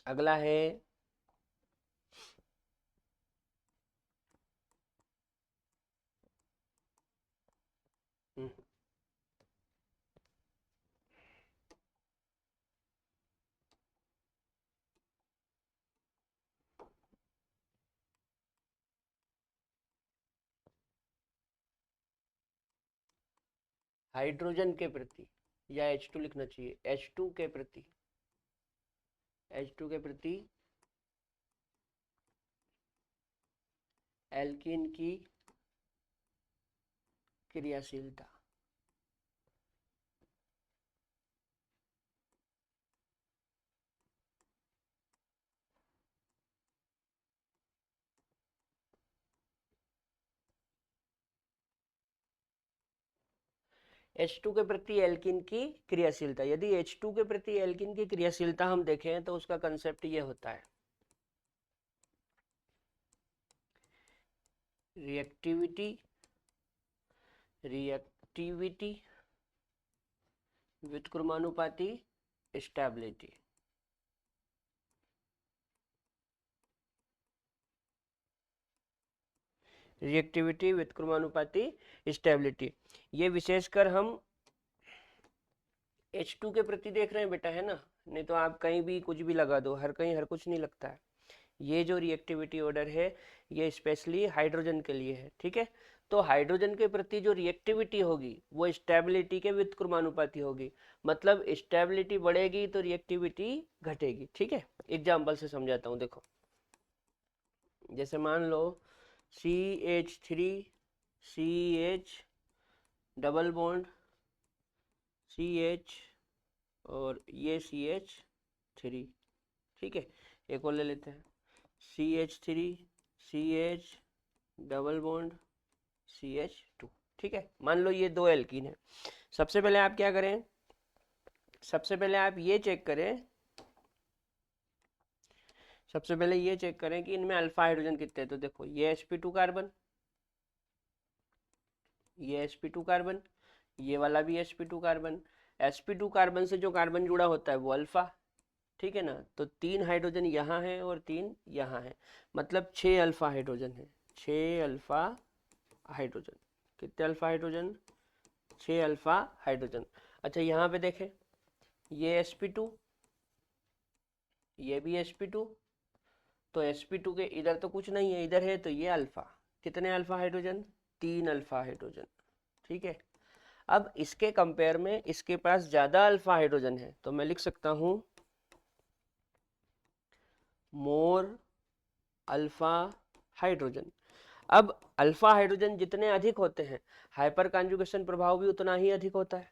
अगला है हाइड्रोजन के प्रति, या H2 लिखना चाहिए, H2 के प्रति, H2 के प्रति एल्कीन की क्रियाशीलता, H2 के प्रति एल्किन की क्रियाशीलता, यदि H2 के प्रति एल्किन की क्रियाशीलता हम देखें तो उसका कंसेप्ट ये होता है रिएक्टिविटी व्युत्क्रमानुपाती स्टेबिलिटी। रिएक्टिविटी व्युत्क्रमानुपाती स्टेबिलिटी, ये विशेषकर हम H2 के प्रति देख रहे हैं बेटा, है ना, नहीं तो आप कहीं भी कुछ भी लगा दो, हर कहीं हर कुछ नहीं लगता है। ये जो रिएक्टिविटी ऑर्डर है ये स्पेशली हाइड्रोजन के लिए है, ठीक है। तो हाइड्रोजन के प्रति जो रिएक्टिविटी होगी वो स्टेबिलिटी के व्युत्क्रमानुपाती होगी, मतलब स्टेबिलिटी बढ़ेगी तो रिएक्टिविटी घटेगी, ठीक है। एग्जाम्पल से समझाता हूँ, देखो जैसे मान लो CH3 CH double bond CH और ये CH3, ठीक है। एक और ले लेते हैं CH3 CH double bond CH2, ठीक है। मान लो ये दो एल्कीन है। सबसे पहले आप क्या करें, सबसे पहले आप ये चेक करें, सबसे पहले ये चेक करें कि इनमें अल्फा हाइड्रोजन कितने हैं। तो देखो ये sp2 कार्बन, ये sp2 कार्बन, ये वाला भी sp2 कार्बन। sp2 कार्बन से जो कार्बन जुड़ा होता है वो अल्फा, ठीक है ना। तो 3 हाइड्रोजन यहाँ है और 3 यहाँ है, मतलब 6 अल्फा हाइड्रोजन है, 6 अल्फा हाइड्रोजन। कितने अल्फा हाइड्रोजन, 6 अल्फा हाइड्रोजन। अच्छा यहाँ पे देखें, ये sp2, ये भी sp2, तो sp2 के इधर तो कुछ नहीं है, इधर है, तो ये अल्फा। कितने अल्फा हाइड्रोजन, 3 अल्फा हाइड्रोजन, ठीक है। अब इसके कंपेयर में इसके पास ज्यादा अल्फा हाइड्रोजन है, तो मैं लिख सकता हूं मोर अल्फा हाइड्रोजन। अब अल्फा हाइड्रोजन जितने अधिक होते हैं हाइपर कॉन्जुगेशन प्रभाव भी उतना ही अधिक होता है।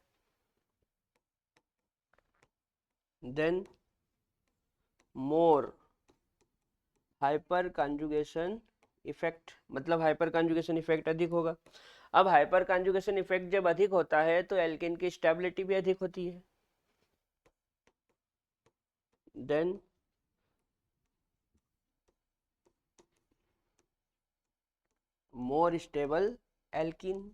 Then more hyperconjugation effect, मतलब हाइपर कॉन्जुगेशन इफेक्ट अधिक होगा। अब हाइपर कॉन्जुगेशन इफेक्ट जब अधिक होता है तो एल्केन की स्टेबिलिटी भी अधिक होती है। Then more stable alkene,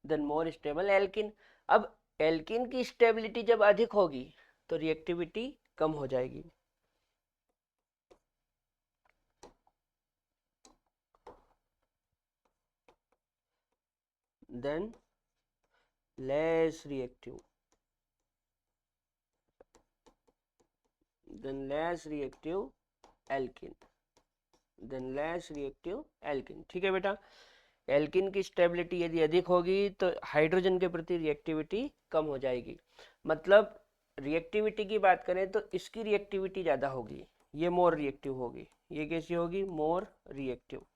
then more stable alkene. अब एल्किन की स्टेबिलिटी जब अधिक होगी तो रिएक्टिविटी कम हो जाएगी। Then less reactive, then less reactive alkene, then less reactive alkene, ठीक है बेटा। एल्किन की स्टेबिलिटी यदि अधिक होगी तो हाइड्रोजन के प्रति रिएक्टिविटी कम हो जाएगी। मतलब रिएक्टिविटी की बात करें तो इसकी रिएक्टिविटी ज़्यादा होगी, ये मोर रिएक्टिव होगी। ये कैसी होगी, मोर रिएक्टिव।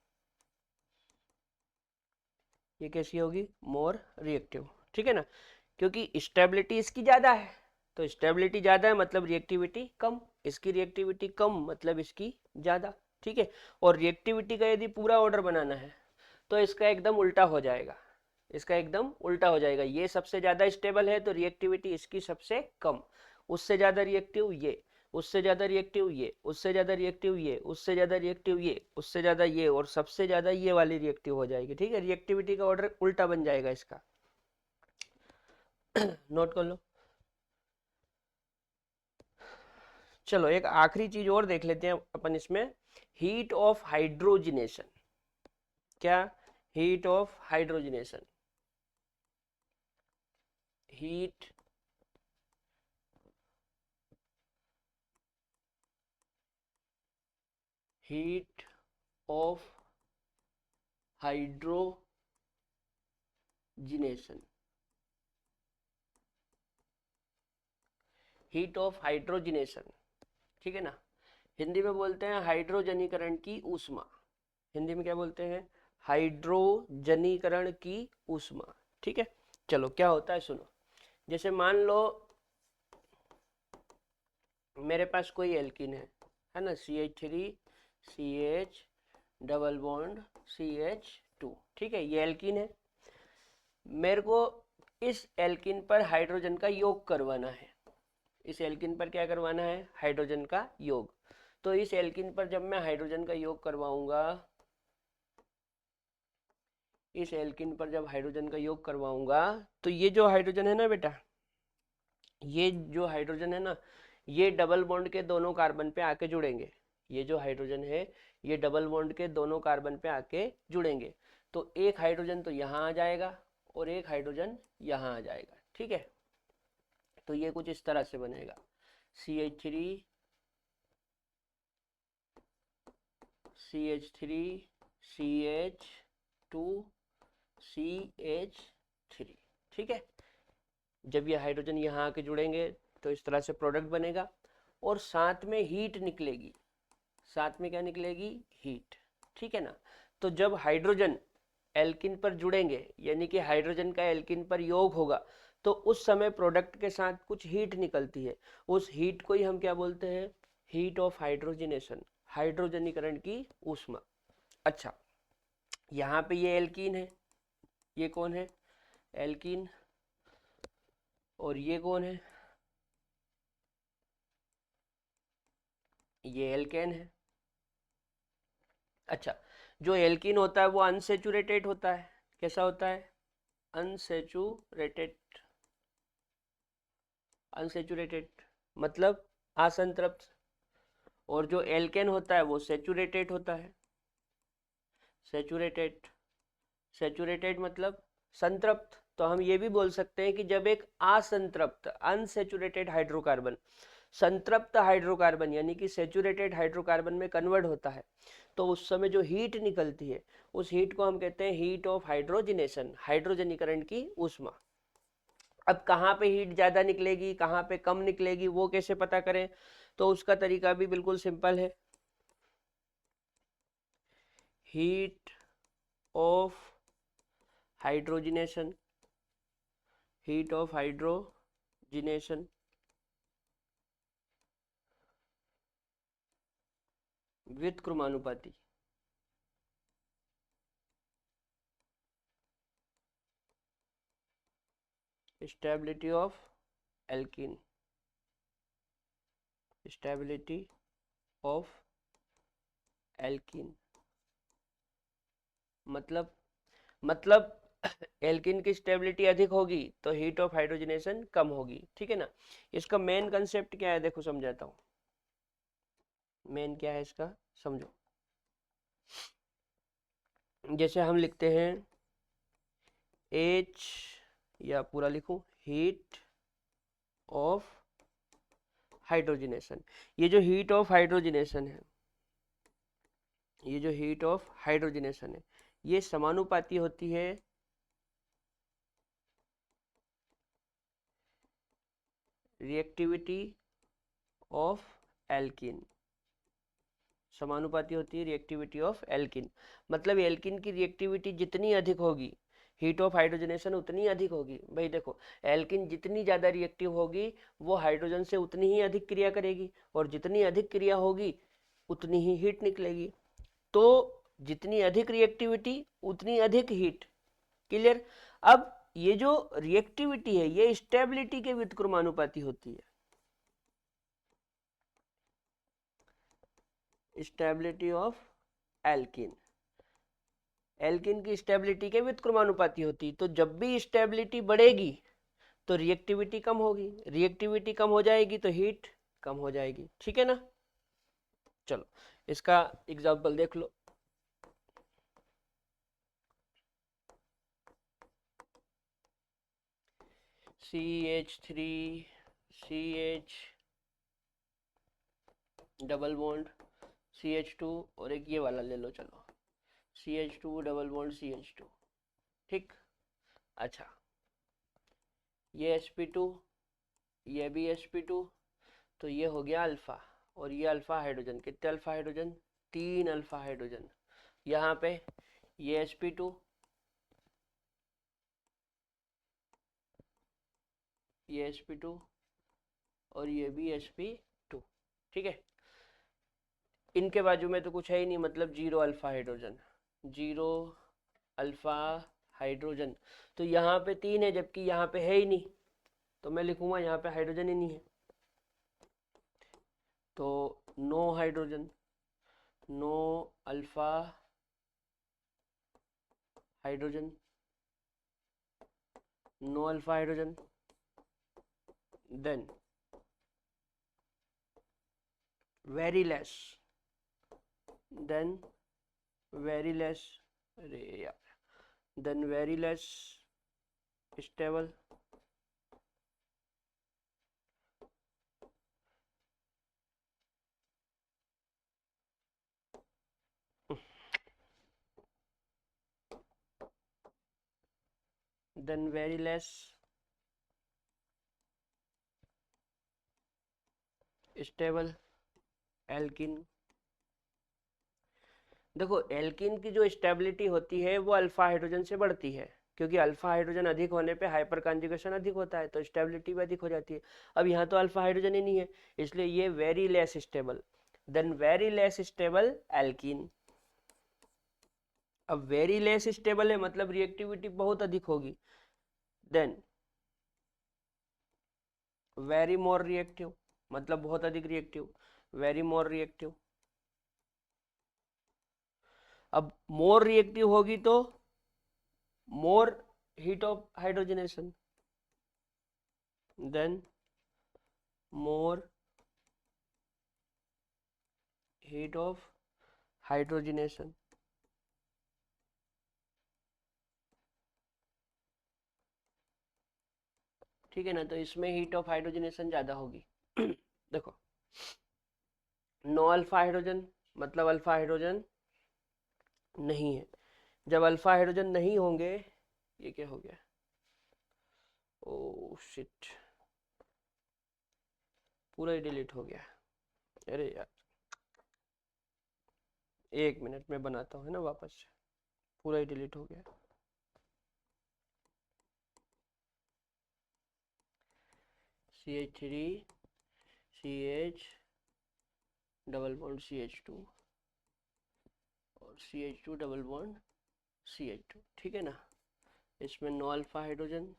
ये कैसी होगी, मोर रिएक्टिव, ठीक है ना, क्योंकि स्टेबिलिटी इसकी ज़्यादा है। तो स्टेबिलिटी ज़्यादा है मतलब रिएक्टिविटी कम, इसकी रिएक्टिविटी कम मतलब इसकी ज़्यादा, ठीक है। और रिएक्टिविटी का यदि पूरा ऑर्डर बनाना है तो इसका एकदम उल्टा हो जाएगा, इसका एकदम उल्टा हो जाएगा। ये सबसे ज्यादा स्टेबल है तो रिएक्टिविटी इसकी सबसे कम, उससे ज्यादा रिएक्टिव ये, उससे ज्यादा रिएक्टिव ये, उससे ज्यादा रिएक्टिव ये, उससे ज्यादा रिएक्टिव ये, उससे ज्यादा ये, और सबसे ज्यादा ये वाली रिएक्टिव हो जाएगी, ठीक है। रिएक्टिविटी का ऑर्डर उल्टा बन जाएगा इसका। नोट कर लो। चलो एक आखिरी चीज और देख लेते हैं अपन इसमें, हीट ऑफ हाइड्रोजिनेशन। क्या, heat of hydrogenation, heat heat of hydrogenation, heat of hydrogenation, ठीक है ना। हिंदी में बोलते हैं हाइड्रोजनीकरण की ऊष्मा। हिंदी में क्या बोलते हैं, हाइड्रोजनीकरण की ऊष्मा, ठीक है। चलो क्या होता है सुनो, जैसे मान लो मेरे पास कोई एल्कीन है ना, CH3 CH double bond CH2, ठीक है, ये एल्कीन है। मेरे को इस एल्किन पर हाइड्रोजन का योग करवाना है। इस एल्किन पर क्या करवाना है? हाइड्रोजन का योग। तो इस एल्किन पर जब मैं हाइड्रोजन का योग करवाऊंगा, इस एल्किन पर जब हाइड्रोजन का योग करवाऊंगा, तो ये जो हाइड्रोजन है ना बेटा, ये जो हाइड्रोजन है ना, ये डबल बॉन्ड के दोनों कार्बन पे आके जुड़ेंगे। ये जो हाइड्रोजन है, ये डबल बॉन्ड के दोनों कार्बन पे आके जुड़ेंगे। तो एक हाइड्रोजन तो यहाँ आ जाएगा और एक हाइड्रोजन यहाँ आ जाएगा, ठीक है। तो ये कुछ इस तरह से बनेगा, CH3 CH3 CH2 CH3, ठीक है। जब ये हाइड्रोजन यहाँ आके जुड़ेंगे तो इस तरह से प्रोडक्ट बनेगा और साथ में हीट निकलेगी। साथ में क्या निकलेगी? हीट, ठीक है ना। तो जब हाइड्रोजन एल्किन पर जुड़ेंगे, यानी कि हाइड्रोजन का एल्किन पर योग होगा, तो उस समय प्रोडक्ट के साथ कुछ हीट निकलती है। उस हीट को ही हम क्या बोलते हैं? हीट ऑफ हाइड्रोजनेशन, हाइड्रोजनीकरण की ऊष्मा। अच्छा, यहाँ पे ये एल्कीन है, ये कौन है? एल्कीन। और ये कौन है? ये एल्केन है। अच्छा, जो एल्कीन होता है वो अनसेचुरेटेड होता है। कैसा होता है? अनसेचुरेटेड। अनसेचुरेटेड मतलब असंतृप्त। और जो एल्केन होता है वो सेचुरेटेड होता है। सेचुरेटेड। सेचुरेटेड मतलब संतृप्त। तो हम ये भी बोल सकते हैं कि जब एक असंतृप्त अनसेचुरेटेड हाइड्रोकार्बन संतृप्त हाइड्रोकार्बन यानी कि सेचुरेटेड हाइड्रोकार्बन में कन्वर्ट होता है, तो उस समय जो हीट निकलती है, उस हीट को हम कहते हैं हीट ऑफ हाइड्रोजनेशन, हाइड्रोजनीकरण की ऊष्मा। अब कहाँ पे हीट ज़्यादा निकलेगी, कहाँ पे कम निकलेगी, वो कैसे पता करें? तो उसका तरीका भी बिल्कुल सिंपल है। Heat of hydrogenation, heat of hydrogenation व्युत्क्रमानुपाती। Stability of alkene, stability of alkene मतलब एल्कीन की स्टेबिलिटी अधिक होगी तो हीट ऑफ हाइड्रोजनेशन कम होगी, ठीक है ना। इसका मेन कंसेप्ट क्या है, देखो समझाता हूँ। मेन क्या है इसका, समझो। जैसे हम लिखते हैं H, या पूरा लिखूं, हीट ऑफ हाइड्रोजनेशन। ये जो हीट ऑफ हाइड्रोजनेशन है, ये जो हीट ऑफ हाइड्रोजनेशन है, ये समानुपाती होती है रिएक्टिविटी ऑफ एल्कीन। समानुपाती होती है रिएक्टिविटी ऑफ एल्कीन। मतलब एल्कीन की रिएक्टिविटी जितनी अधिक होगी, हीट ऑफ हाइड्रोजनेशन उतनी अधिक होगी। भाई देखो, एल्कीन जितनी ज़्यादा रिएक्टिव होगी वो हाइड्रोजन से उतनी ही अधिक क्रिया करेगी, और जितनी अधिक क्रिया होगी उतनी ही हीट निकलेगी। तो जितनी अधिक रिएक्टिविटी उतनी अधिक हीट। क्लियर? अब ये जो रिएक्टिविटी है ये स्टेबिलिटी के व्युत्क्रमानुपाती होती है। स्टेबिलिटी ऑफ एल्कीन, एल्कीन की स्टेबिलिटी के व्युत्क्रमानुपाती होती। तो जब भी स्टेबिलिटी बढ़ेगी तो रिएक्टिविटी कम होगी, रिएक्टिविटी कम हो जाएगी तो हीट कम हो जाएगी, ठीक है ना। चलो इसका एग्जांपल देख लो। CH3 CH double bond CH2 और एक ये वाला ले लो, चलो CH2 डबल बॉन्ड CH2, ठीक। अच्छा, ये sp2, ये भी sp2, तो ये हो गया अल्फा। और ये अल्फा हाइड्रोजन, कितने अल्फा हाइड्रोजन? 3 alpha hydrogen. यहाँ पे ये sp2, ये sp2 और ये भी sp2, ठीक है। इनके बाजू में तो कुछ है ही नहीं, मतलब 0 अल्फा हाइड्रोजन, 0 अल्फा हाइड्रोजन। तो यहाँ पे 3 है जबकि यहाँ पे है ही नहीं, तो मैं लिखूंगा यहाँ पे हाइड्रोजन ही नहीं है, तो no hydrogen, no alpha hydrogen, no alpha hydrogen, then very less, then very less, अरे यार, then very less stable, then very less stable alkene. देखो एल्किन की जो स्टेबिलिटी होती है वो अल्फा हाइड्रोजन से बढ़ती है, क्योंकि अल्फा हाइड्रोजन अधिक होने पे हाइपर कॉन्जुगेशन अधिक होता है, तो स्टेबिलिटी भी अधिक हो जाती है। अब यहाँ तो अल्फा हाइड्रोजन ही नहीं है, इसलिए ये very less stable, then very less stable alkene. अब वेरी लेस स्टेबल है मतलब रिएक्टिविटी बहुत अधिक होगी, देन वेरी मोर रिएक्टिव मतलब बहुत अधिक रिएक्टिव, वेरी मोर रिएक्टिव। अब मोर रिएक्टिव होगी तो more heat of hydrogenation, then more heat of hydrogenation. ठीक है ना, तो इसमें हीट ऑफ हाइड्रोजनेशन ज्यादा होगी। देखो नो अल्फा हाइड्रोजन मतलब अल्फा हाइड्रोजन नहीं है, जब अल्फा हाइड्रोजन नहीं होंगे, ये क्या हो गया, ओ शिट, पूरा ही डिलीट हो गया, अरे यार 1 मिनट में बनाता हूँ है ना वापस से, पूरा ही डिलीट हो गया। CH3 CH double bond CH2 और CH2 डबल बॉन्ड CH2, ठीक है ना। इसमें no alpha hydrogen,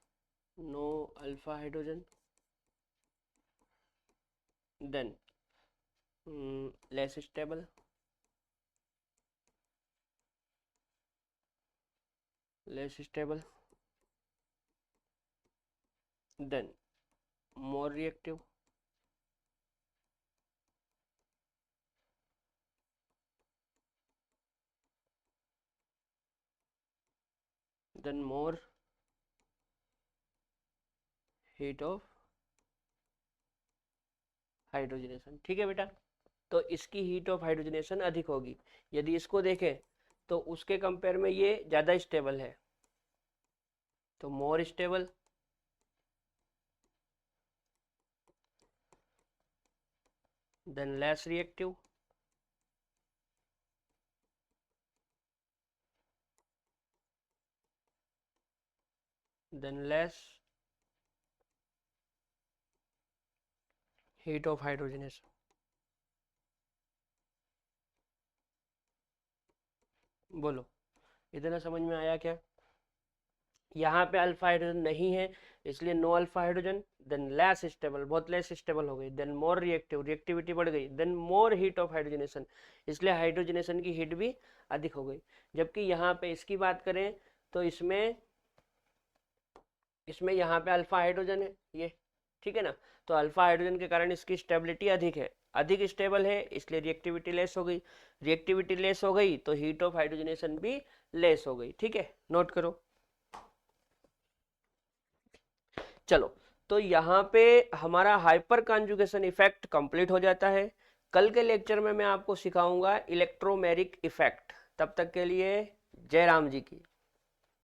no alpha hydrogen, then less stable, less stable, then more reactive, then more heat of hydrogenation. ठीक है बेटा, तो इसकी हीट ऑफ हाइड्रोजनेशन अधिक होगी। यदि इसको देखें तो उसके कंपेयर में ये ज़्यादा स्टेबल है, तो मोर stable, then less reactive, then less heat of hydrogenation. बोलो इतना समझ में आया क्या? यहाँ पे अल्फा हाइड्रोजन नहीं है इसलिए no alpha hydrogen, then less stable, बहुत लेस स्टेबल हो गई, देन मोर रिएक्टिव, रिएक्टिविटी बढ़ गई, then more heat of hydrogenation, इसलिए हाइड्रोजनेशन की हीट भी अधिक हो गई। जबकि यहाँ पे इसकी बात करें तो इसमें यहाँ पे अल्फा हाइड्रोजन है ये, ठीक है ना, तो अल्फा हाइड्रोजन के कारण इसकी स्टेबिलिटी अधिक है, अधिक स्टेबल है, इसलिए रिएक्टिविटी लेस हो गई, रिएक्टिविटी लेस हो गई तो हीट ऑफ हाइड्रोजनेशन भी लेस हो गई। ठीक है, नोट करो। चलो, तो यहाँ पे हमारा हाइपर कॉन्जुगेशन इफेक्ट कंप्लीट हो जाता है। कल के लेक्चर में मैं आपको सिखाऊंगा इलेक्ट्रोमेरिक इफेक्ट। तब तक के लिए जय राम जी की।